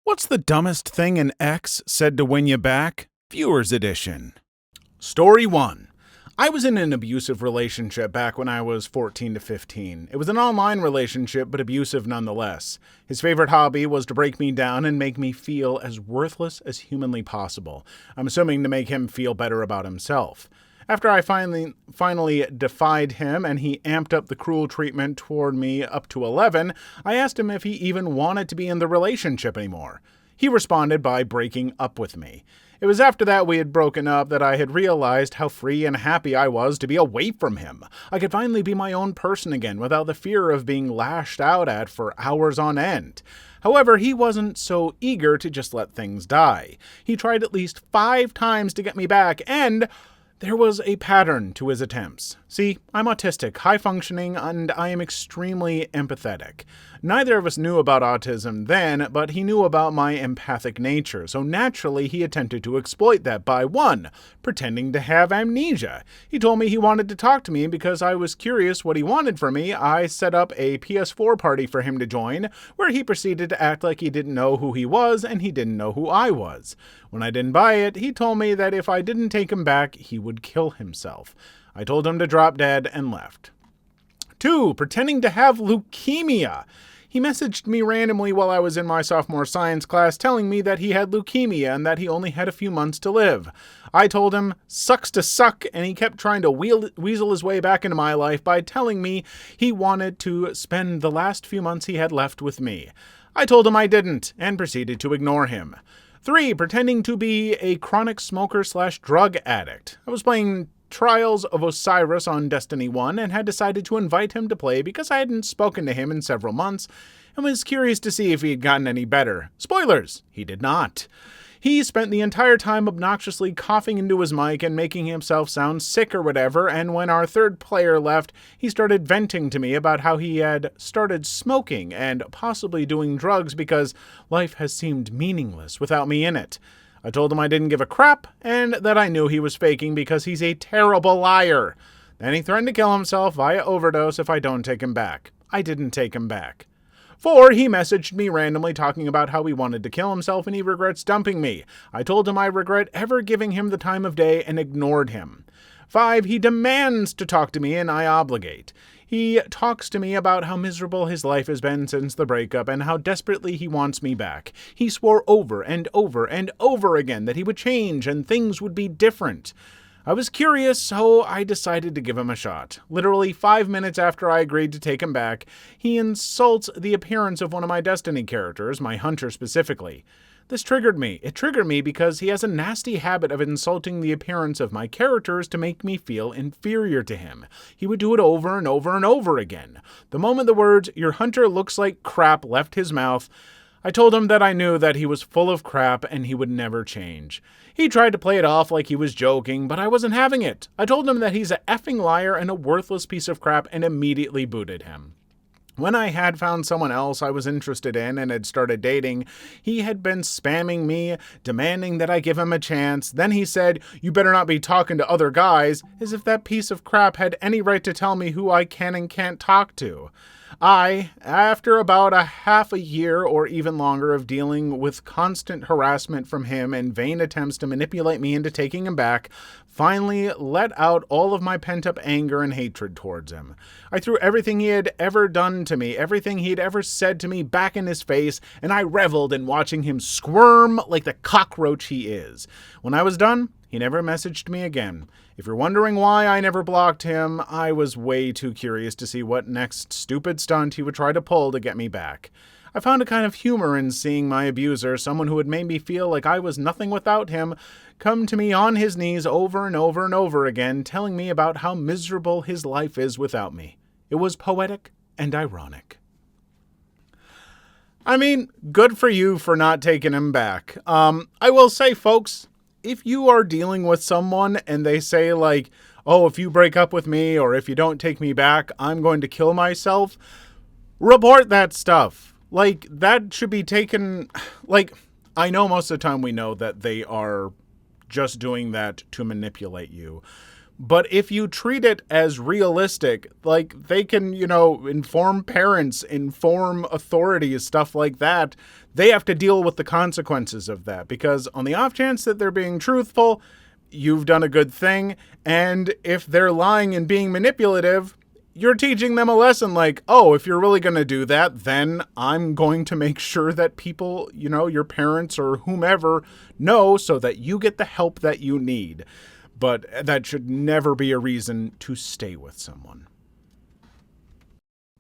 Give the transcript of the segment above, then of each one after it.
What's the dumbest thing an ex said to win you back? Viewers Edition. Story 1. I was in an abusive relationship back when I was 14 to 15. It was an online relationship, but abusive nonetheless. His favorite hobby was to break me down and make me feel as worthless as humanly possible. I'm assuming to make him feel better about himself. After I finally defied him and he amped up the cruel treatment toward me up to 11, I asked him if he even wanted to be in the relationship anymore. He responded by breaking up with me. It was after that we had broken up that I had realized how free and happy I was to be away from him. I could finally be my own person again without the fear of being lashed out at for hours on end. However, he wasn't so eager to just let things die. He tried at least 5 times to get me back, and there was a pattern to his attempts. See, I'm autistic, high-functioning, and I am extremely empathetic. Neither of us knew about autism then, but he knew about my empathic nature, so naturally he attempted to exploit that by 1. Pretending to have amnesia. He told me he wanted to talk to me because I was curious what he wanted from me. I set up a PS4 party for him to join, where he proceeded to act like he didn't know who he was and he didn't know who I was. When I didn't buy it, he told me that if I didn't take him back, he would kill himself. I told him to drop dead and left. 2. Pretending to have leukemia. He messaged me randomly while I was in my sophomore science class telling me that he had leukemia and that he only had a few months to live. I told him, sucks to suck, and he kept trying to weasel his way back into my life by telling me he wanted to spend the last few months he had left with me. I told him I didn't, and proceeded to ignore him. 3. Pretending to be a chronic smoker/drug addict. I was playing Trials of Osiris on Destiny 1 and had decided to invite him to play because I hadn't spoken to him in several months and was curious to see if he had gotten any better. Spoilers! He did not. He spent the entire time obnoxiously coughing into his mic and making himself sound sick or whatever, and when our third player left, he started venting to me about how he had started smoking and possibly doing drugs because life has seemed meaningless without me in it. I told him I didn't give a crap, and that I knew he was faking because he's a terrible liar. Then he threatened to kill himself via overdose if I don't take him back. I didn't take him back. 4. He messaged me randomly talking about how he wanted to kill himself and he regrets dumping me. I told him I regret ever giving him the time of day and ignored him. 5. He demands to talk to me and I obligate. He talks to me about how miserable his life has been since the breakup and how desperately he wants me back. He swore over and over and over again that he would change and things would be different. I was curious, so I decided to give him a shot. Literally 5 minutes after I agreed to take him back, he insults the appearance of one of my Destiny characters, my hunter specifically. This triggered me. It triggered me because he has a nasty habit of insulting the appearance of my characters to make me feel inferior to him. He would do it over and over and over again. The moment the words, "Your hunter looks like crap," left his mouth, I told him that I knew that he was full of crap and he would never change. He tried to play it off like he was joking, but I wasn't having it. I told him that he's a effing liar and a worthless piece of crap and immediately booted him. When I had found someone else I was interested in and had started dating, he had been spamming me, demanding that I give him a chance. Then he said, "You better not be talking to other guys," as if that piece of crap had any right to tell me who I can and can't talk to. After about a half a year or even longer of dealing with constant harassment from him and vain attempts to manipulate me into taking him back, finally let out all of my pent-up anger and hatred towards him. I threw everything he had ever done to me, everything he had ever said to me back in his face, and I reveled in watching him squirm like the cockroach he is. When I was done, he never messaged me again. If you're wondering why I never blocked him, I was way too curious to see what next stupid stunt he would try to pull to get me back. I found a kind of humor in seeing my abuser, someone who had made me feel like I was nothing without him, come to me on his knees over and over and over again, telling me about how miserable his life is without me. It was poetic and ironic. I mean, good for you for not taking him back. I will say, folks, if you are dealing with someone and they say like, "Oh, if you break up with me or if you don't take me back, I'm going to kill myself," report that stuff. Like, that should be taken, like, I know most of the time we know that they are just doing that to manipulate you. But if you treat it as realistic, like they can, inform parents, inform authorities, stuff like that, they have to deal with the consequences of that. Because on the off chance that they're being truthful, you've done a good thing. And if they're lying and being manipulative, you're teaching them a lesson like, oh, if you're really going to do that, then I'm going to make sure that people, your parents or whomever know so that you get the help that you need. But that should never be a reason to stay with someone.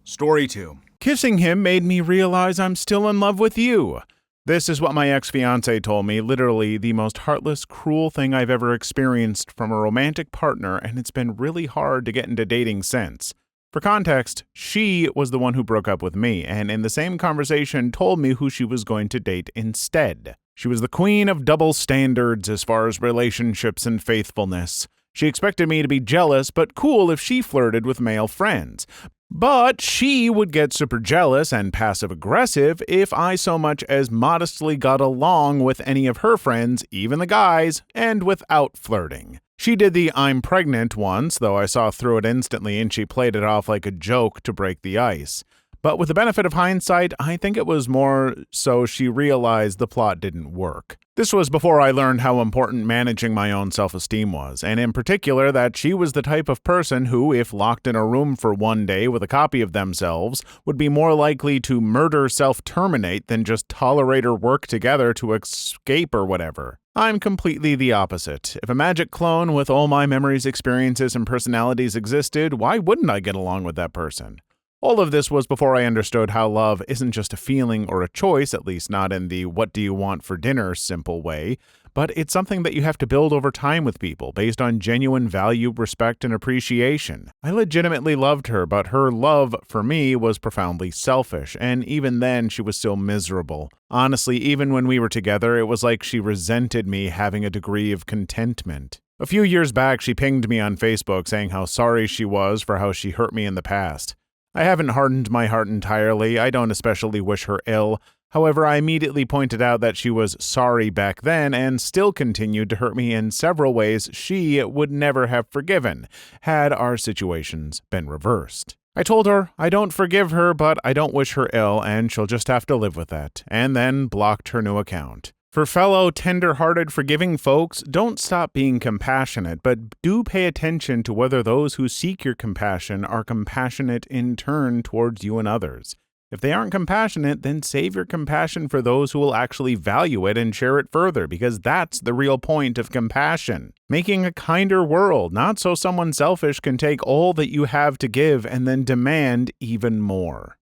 Story 2. Kissing him made me realize I'm still in love with you. This is what my ex-fiancé told me, literally the most heartless, cruel thing I've ever experienced from a romantic partner, and it's been really hard to get into dating since. For context, she was the one who broke up with me, and in the same conversation told me who she was going to date instead. She was the queen of double standards as far as relationships and faithfulness. She expected me to be jealous, but cool if she flirted with male friends. But she would get super jealous and passive-aggressive if I so much as modestly got along with any of her friends, even the guys, and without flirting. She did the "I'm pregnant" once, though I saw through it instantly and she played it off like a joke to break the ice. But with the benefit of hindsight, I think it was more so she realized the plot didn't work. This was before I learned how important managing my own self-esteem was, and in particular that she was the type of person who, if locked in a room for one day with a copy of themselves, would be more likely to murder self-terminate than just tolerate or work together to escape or whatever. I'm completely the opposite. If a magic clone with all my memories, experiences, and personalities existed, why wouldn't I get along with that person? All of this was before I understood how love isn't just a feeling or a choice, at least not in the "what do you want for dinner" simple way, but it's something that you have to build over time with people, based on genuine value, respect, and appreciation. I legitimately loved her, but her love for me was profoundly selfish, and even then she was still miserable. Honestly, even when we were together, it was like she resented me having a degree of contentment. A few years back, she pinged me on Facebook saying how sorry she was for how she hurt me in the past. I haven't hardened my heart entirely. I don't especially wish her ill. However, I immediately pointed out that she was sorry back then and still continued to hurt me in several ways she would never have forgiven, had our situations been reversed. I told her I don't forgive her, but I don't wish her ill, and she'll just have to live with that, and then blocked her new account. For fellow tender-hearted, forgiving folks, don't stop being compassionate, but do pay attention to whether those who seek your compassion are compassionate in turn towards you and others. If they aren't compassionate, then save your compassion for those who will actually value it and share it further, because that's the real point of compassion. Making a kinder world, not so someone selfish can take all that you have to give and then demand even more.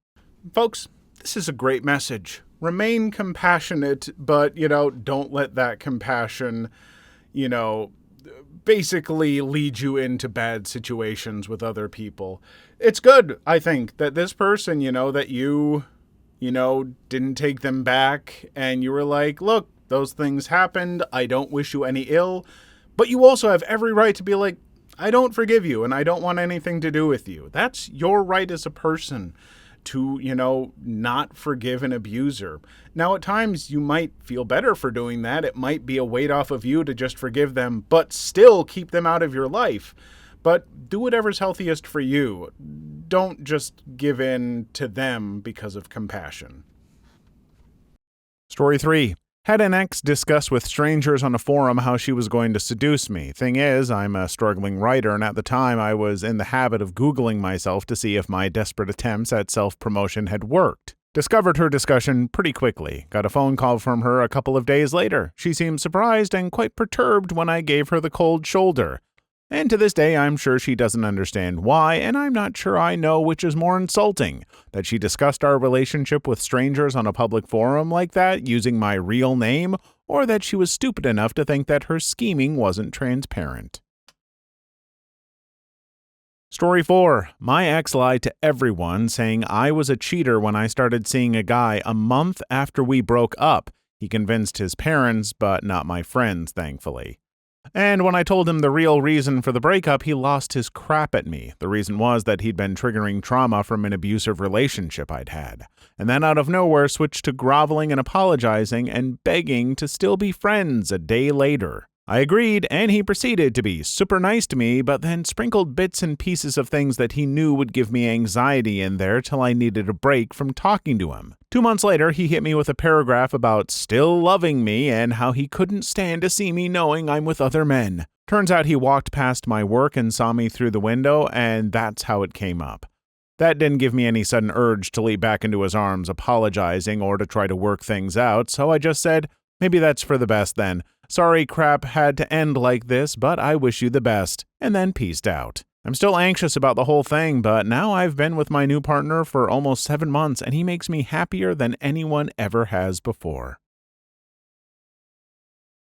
Folks, this is a great message. Remain compassionate, but, don't let that compassion, basically lead you into bad situations with other people. It's good, I think, that this person, that you didn't take them back and you were like, look, those things happened. I don't wish you any ill. But you also have every right to be like, I don't forgive you and I don't want anything to do with you. That's your right as a person to, not forgive an abuser. Now, at times you might feel better for doing that. It might be a weight off of you to just forgive them, but still keep them out of your life. But do whatever's healthiest for you. Don't just give in to them because of compassion. Story 3. Had an ex discuss with strangers on a forum how she was going to seduce me. Thing is, I'm a struggling writer, and at the time I was in the habit of Googling myself to see if my desperate attempts at self-promotion had worked. Discovered her discussion pretty quickly. Got a phone call from her a couple of days later. She seemed surprised and quite perturbed when I gave her the cold shoulder. And to this day, I'm sure she doesn't understand why, and I'm not sure I know which is more insulting, that she discussed our relationship with strangers on a public forum like that, using my real name, or that she was stupid enough to think that her scheming wasn't transparent. Story 4. My ex lied to everyone, saying I was a cheater when I started seeing a guy a month after we broke up. He convinced his parents, but not my friends, thankfully. And when I told him the real reason for the breakup, he lost his crap at me. The reason was that he'd been triggering trauma from an abusive relationship I'd had. And then out of nowhere switched to groveling and apologizing and begging to still be friends a day later. I agreed, and he proceeded to be super nice to me, but then sprinkled bits and pieces of things that he knew would give me anxiety in there till I needed a break from talking to him. 2 months later, he hit me with a paragraph about still loving me and how he couldn't stand to see me knowing I'm with other men. Turns out he walked past my work and saw me through the window, and that's how it came up. That didn't give me any sudden urge to leap back into his arms apologizing or to try to work things out, so I just said, maybe that's for the best then. Sorry crap had to end like this, but I wish you the best, and then peaced out. I'm still anxious about the whole thing, but now I've been with my new partner for almost 7 months, and he makes me happier than anyone ever has before.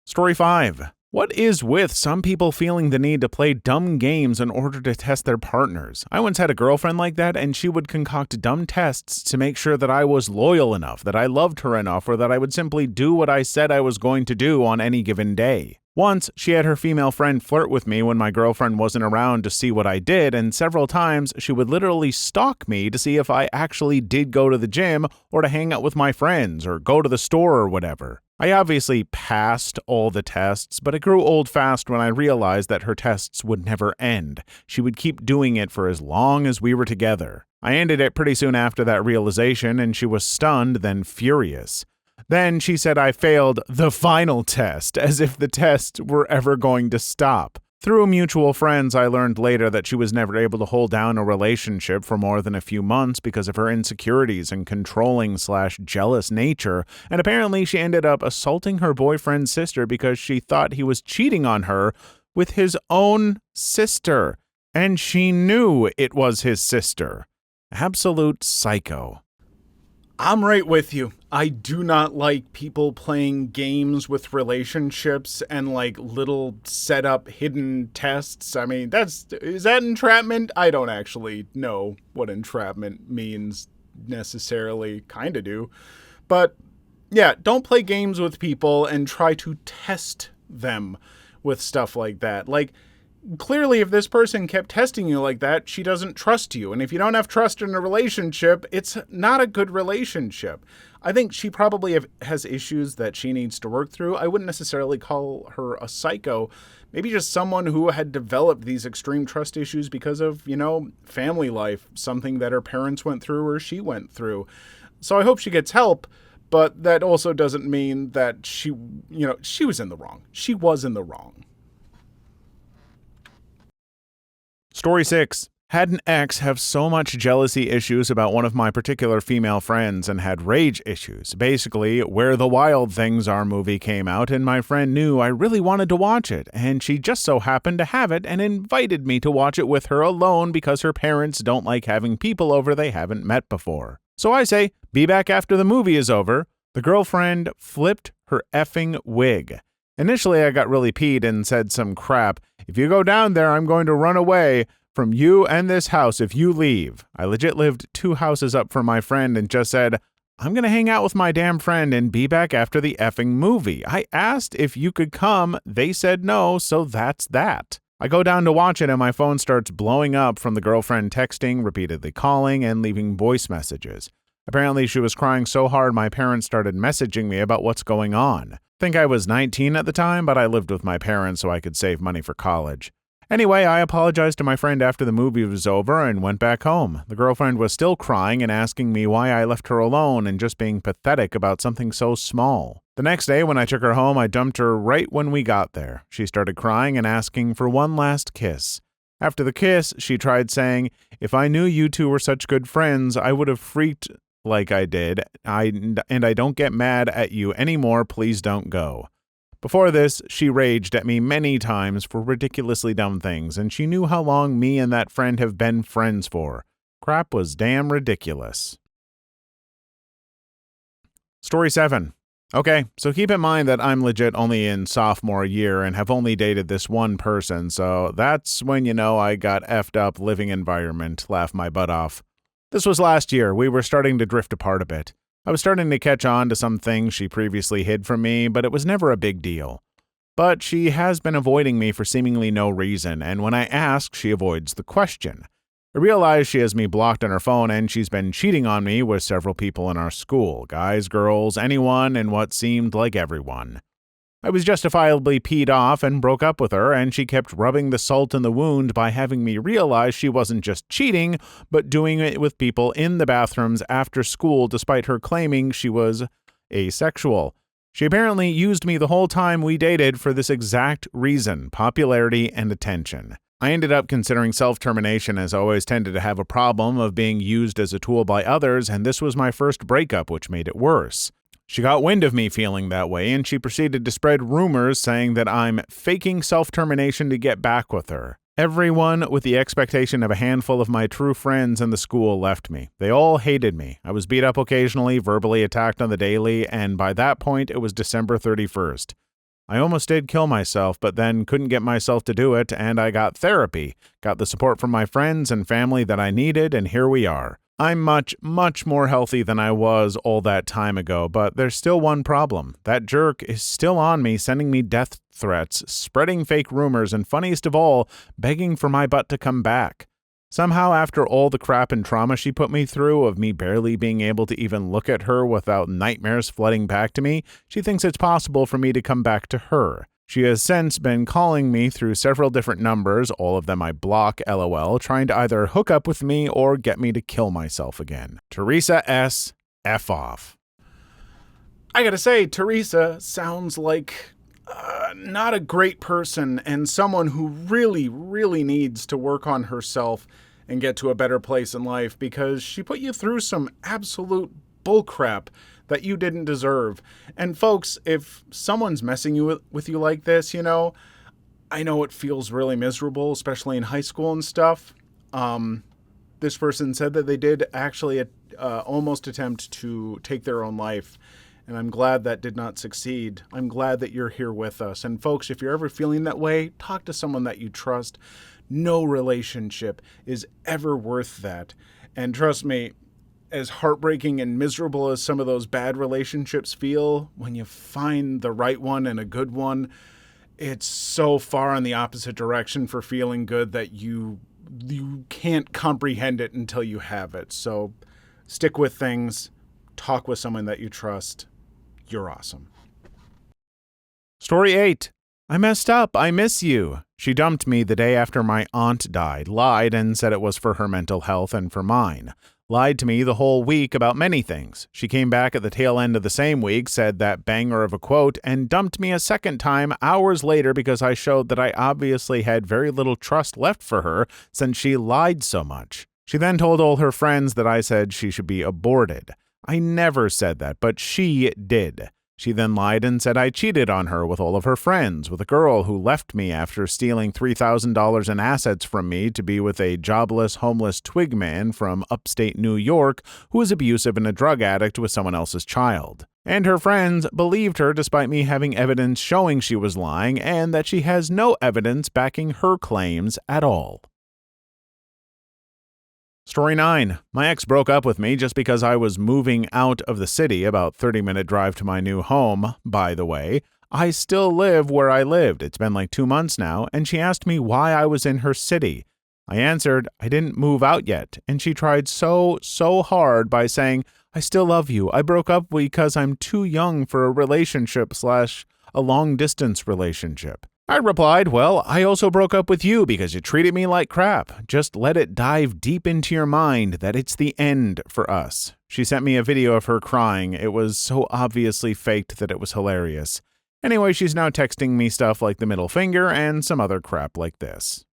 Story 5. What is with some people feeling the need to play dumb games in order to test their partners? I once had a girlfriend like that, and she would concoct dumb tests to make sure that I was loyal enough, that I loved her enough, or that I would simply do what I said I was going to do on any given day. Once, she had her female friend flirt with me when my girlfriend wasn't around to see what I did, and several times she would literally stalk me to see if I actually did go to the gym or to hang out with my friends or go to the store or whatever. I obviously passed all the tests, but it grew old fast when I realized that her tests would never end. She would keep doing it for as long as we were together. I ended it pretty soon after that realization, and she was stunned, then furious. Then she said I failed the final test, as if the test were ever going to stop. Through mutual friends, I learned later that she was never able to hold down a relationship for more than a few months because of her insecurities and controlling/jealous nature, and apparently she ended up assaulting her boyfriend's sister because she thought he was cheating on her with his own sister, and she knew it was his sister. Absolute psycho. I'm right with you. I do not like people playing games with relationships and like little set up hidden tests. I mean, is that entrapment? I don't actually know what entrapment means necessarily. Kinda do. But yeah, don't play games with people and try to test them with stuff like that. Like, clearly, if this person kept testing you like that, she doesn't trust you. And if you don't have trust in a relationship, it's not a good relationship. I think she probably has issues that she needs to work through. I wouldn't necessarily call her a psycho. Maybe just someone who had developed these extreme trust issues because of, family life, something that her parents went through or she went through. So I hope she gets help. But that also doesn't mean that she was in the wrong. She was in the wrong. Story 6. Had an ex have so much jealousy issues about one of my particular female friends and had rage issues. Basically, Where the Wild Things Are movie came out and my friend knew I really wanted to watch it, and she just so happened to have it and invited me to watch it with her alone because her parents don't like having people over they haven't met before. So I say, be back after the movie is over. The girlfriend flipped her effing wig. Initially, I got really peed and said some crap. If you go down there, I'm going to run away from you and this house if you leave. I legit lived 2 houses up from my friend and just said, I'm going to hang out with my damn friend and be back after the effing movie. I asked if you could come. They said no, so that's that. I go down to watch it and my phone starts blowing up from the girlfriend texting, repeatedly calling, and leaving voice messages. Apparently, she was crying so hard my parents started messaging me about what's going on. Think I was 19 at the time, but I lived with my parents so I could save money for college. Anyway, I apologized to my friend after the movie was over and went back home. The girlfriend was still crying and asking me why I left her alone and just being pathetic about something so small. The next day, when I took her home, I dumped her right when we got there. She started crying and asking for one last kiss. After the kiss, she tried saying, if I knew you two were such good friends, I would have freaked like I did, and I don't get mad at you anymore, please don't go. Before this, she raged at me many times for ridiculously dumb things, and she knew how long me and that friend have been friends for. Crap was damn ridiculous. Story 7. Okay, so keep in mind that I'm legit only in sophomore year and have only dated this one person, so that's when I got effed up living environment, laugh my butt off. This was last year. We were starting to drift apart a bit. I was starting to catch on to some things she previously hid from me, but it was never a big deal. But she has been avoiding me for seemingly no reason, and when I ask, she avoids the question. I realize she has me blocked on her phone, and she's been cheating on me with several people in our school. Guys, girls, anyone, and what seemed like everyone. I was justifiably peed off and broke up with her, and she kept rubbing the salt in the wound by having me realize she wasn't just cheating, but doing it with people in the bathrooms after school despite her claiming she was asexual. She apparently used me the whole time we dated for this exact reason: popularity and attention. I ended up considering self-termination, as I always tended to have a problem of being used as a tool by others, and this was my first breakup, which made it worse. She got wind of me feeling that way, and she proceeded to spread rumors saying that I'm faking self-termination to get back with her. Everyone, with the expectation of a handful of my true friends in the school, left me. They all hated me. I was beat up occasionally, verbally attacked on the daily, and by that point, it was December 31st. I almost did kill myself, but then couldn't get myself to do it, and I got therapy, got the support from my friends and family that I needed, and here we are. I'm much, much more healthy than I was all that time ago, but there's still one problem. That jerk is still on me, sending me death threats, spreading fake rumors, and funniest of all, begging for my butt to come back. Somehow, after all the crap and trauma she put me through, of me barely being able to even look at her without nightmares flooding back to me, she thinks it's possible for me to come back to her. She has since been calling me through several different numbers, all of them I block, LOL, trying to either hook up with me or get me to kill myself again. Teresa S. F off. I gotta say, Teresa sounds like not a great person and someone who really, really needs to work on herself and get to a better place in life, because she put you through some absolute bullcrap that you didn't deserve. And folks, if someone's messing with you like this, I know it feels really miserable, especially in high school and stuff. This person said that they did actually almost attempt to take their own life, and I'm glad that did not succeed. I'm glad that you're here with us. And folks, if you're ever feeling that way, talk to someone that you trust. No relationship is ever worth that. And trust me, as heartbreaking and miserable as some of those bad relationships feel, when you find the right one and a good one, it's so far in the opposite direction for feeling good that you can't comprehend it until you have it. So stick with things, talk with someone that you trust. You're awesome. Story 8. I messed up. I miss you. She dumped me the day after my aunt died, lied and said it was for her mental health and for mine. Lied to me the whole week about many things. She came back at the tail end of the same week, said that banger of a quote, and dumped me a second time hours later because I showed that I obviously had very little trust left for her since she lied so much. She then told all her friends that I said she should be aborted. I never said that, but she did. She then lied and said I cheated on her with all of her friends, with a girl who left me after stealing $3,000 in assets from me to be with a jobless, homeless twig man from upstate New York who was abusive and a drug addict with someone else's child. And her friends believed her despite me having evidence showing she was lying and that she has no evidence backing her claims at all. Story 9. My ex broke up with me just because I was moving out of the city, about 30-minute drive to my new home, by the way. I still live where I lived. It's been like 2 months now, and she asked me why I was in her city. I answered, I didn't move out yet, and she tried so hard by saying, I still love you. I broke up because I'm too young for a relationship / a long-distance relationship. I replied, well, I also broke up with you because you treated me like crap. Just let it dive deep into your mind that it's the end for us. She sent me a video of her crying. It was so obviously faked that it was hilarious. Anyway, she's now texting me stuff like the middle finger and some other crap like this.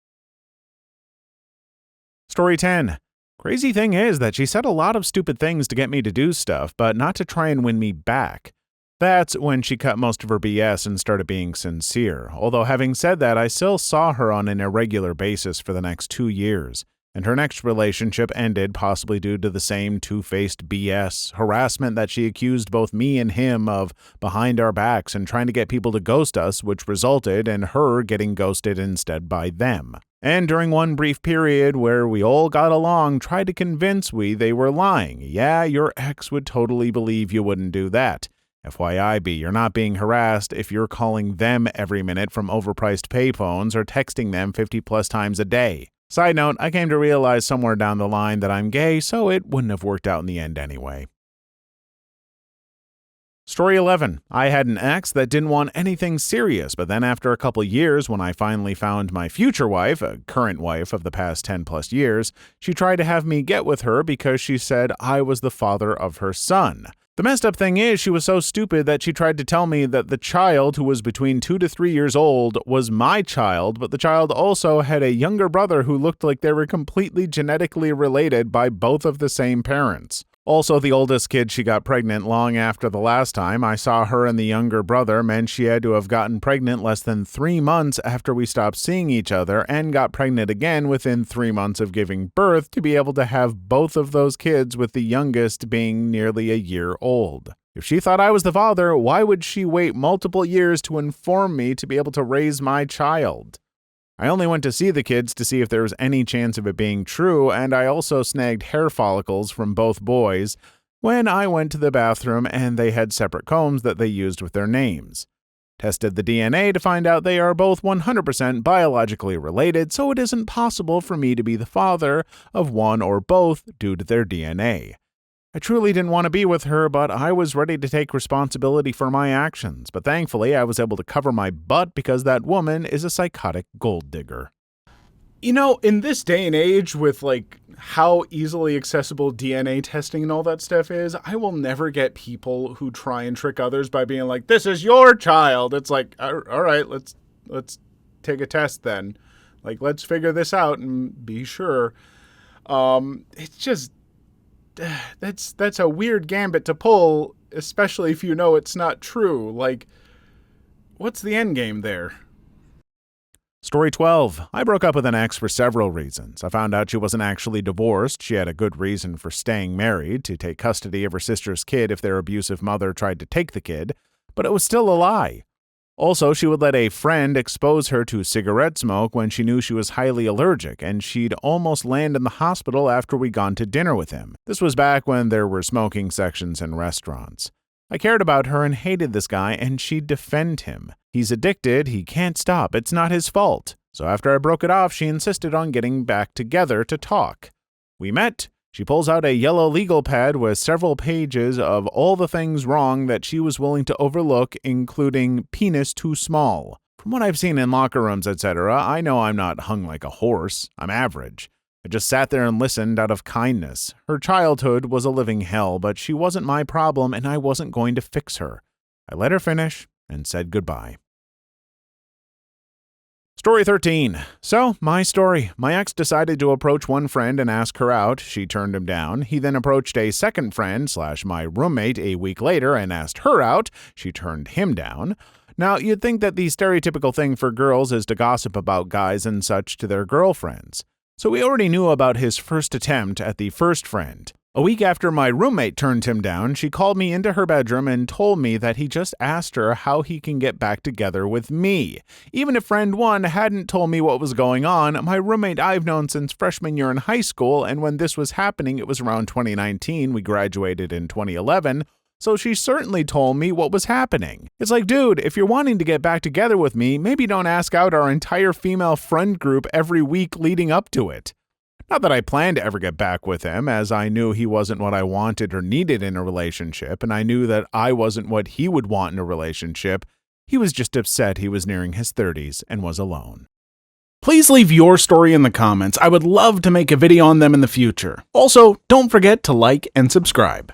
Story 10. Crazy thing is that she said a lot of stupid things to get me to do stuff, but not to try and win me back. That's when she cut most of her BS and started being sincere. Although having said that, I still saw her on an irregular basis for the next 2 years, and her next relationship ended possibly due to the same two-faced BS harassment that she accused both me and him of behind our backs and trying to get people to ghost us, which resulted in her getting ghosted instead by them. And during one brief period where we all got along, tried to convince they were lying. Yeah, your ex would totally believe you wouldn't do that. FYI, B, you're not being harassed if you're calling them every minute from overpriced payphones or texting them 50+ times a day. Side note, I came to realize somewhere down the line that I'm gay, so it wouldn't have worked out in the end anyway. Story 11. I had an ex that didn't want anything serious, but then after a couple years, when I finally found my future wife, a current wife of the past 10 plus years, she tried to have me get with her because she said I was the father of her son. The messed up thing is she was so stupid that she tried to tell me that the child, who was between 2 to 3 years old, was my child, but the child also had a younger brother who looked like they were completely genetically related by both of the same parents. Also, the oldest kid she got pregnant long after the last time I saw her and the younger brother meant she had to have gotten pregnant less than 3 months after we stopped seeing each other and got pregnant again within 3 months of giving birth to be able to have both of those kids with the youngest being nearly a year old. If she thought I was the father, why would she wait multiple years to inform me to be able to raise my child? I only went to see the kids to see if there was any chance of it being true, and I also snagged hair follicles from both boys when I went to the bathroom and they had separate combs that they used with their names. Tested the DNA to find out they are both 100% biologically related, so it isn't possible for me to be the father of one or both due to their DNA. I truly didn't want to be with her, but I was ready to take responsibility for my actions. But thankfully, I was able to cover my butt because that woman is a psychotic gold digger. You know, in this day and age with how easily accessible DNA testing and all that stuff is, I will never get people who try and trick others by being like, "This is your child." It's like, all right, let's take a test then. Let's figure this out and be sure. It's just that's a weird gambit to pull, especially if you know it's not true. What's the end game there? Story 12. I broke up with an ex for several reasons. I found out she wasn't actually divorced. She had a good reason for staying married, to take custody of her sister's kid if their abusive mother tried to take the kid, but it was still a lie. Also, she would let a friend expose her to cigarette smoke when she knew she was highly allergic, and she'd almost land in the hospital after we'd gone to dinner with him. This was back when there were smoking sections in restaurants. I cared about her and hated this guy, and she'd defend him. He's addicted, he can't stop, it's not his fault. So after I broke it off, she insisted on getting back together to talk. We met. She pulls out a yellow legal pad with several pages of all the things wrong that she was willing to overlook, including penis too small. From what I've seen in locker rooms, etc., I know I'm not hung like a horse. I'm average. I just sat there and listened out of kindness. Her childhood was a living hell, but she wasn't my problem and I wasn't going to fix her. I let her finish and said goodbye. Story 13. So, my story. My ex decided to approach one friend and ask her out. She turned him down. He then approached a second friend / my roommate a week later and asked her out. She turned him down. Now, you'd think that the stereotypical thing for girls is to gossip about guys and such to their girlfriends. So we already knew about his first attempt at the first friend. A week after my roommate turned him down, she called me into her bedroom and told me that he just asked her how he can get back together with me. Even if friend one hadn't told me what was going on, my roommate I've known since freshman year in high school, and when this was happening, it was around 2019, we graduated in 2011, so she certainly told me what was happening. It's like, dude, if you're wanting to get back together with me, maybe don't ask out our entire female friend group every week leading up to it. Not that I planned to ever get back with him, as I knew he wasn't what I wanted or needed in a relationship, and I knew that I wasn't what he would want in a relationship. He was just upset he was nearing his 30s and was alone. Please leave your story in the comments. I would love to make a video on them in the future. Also, don't forget to like and subscribe.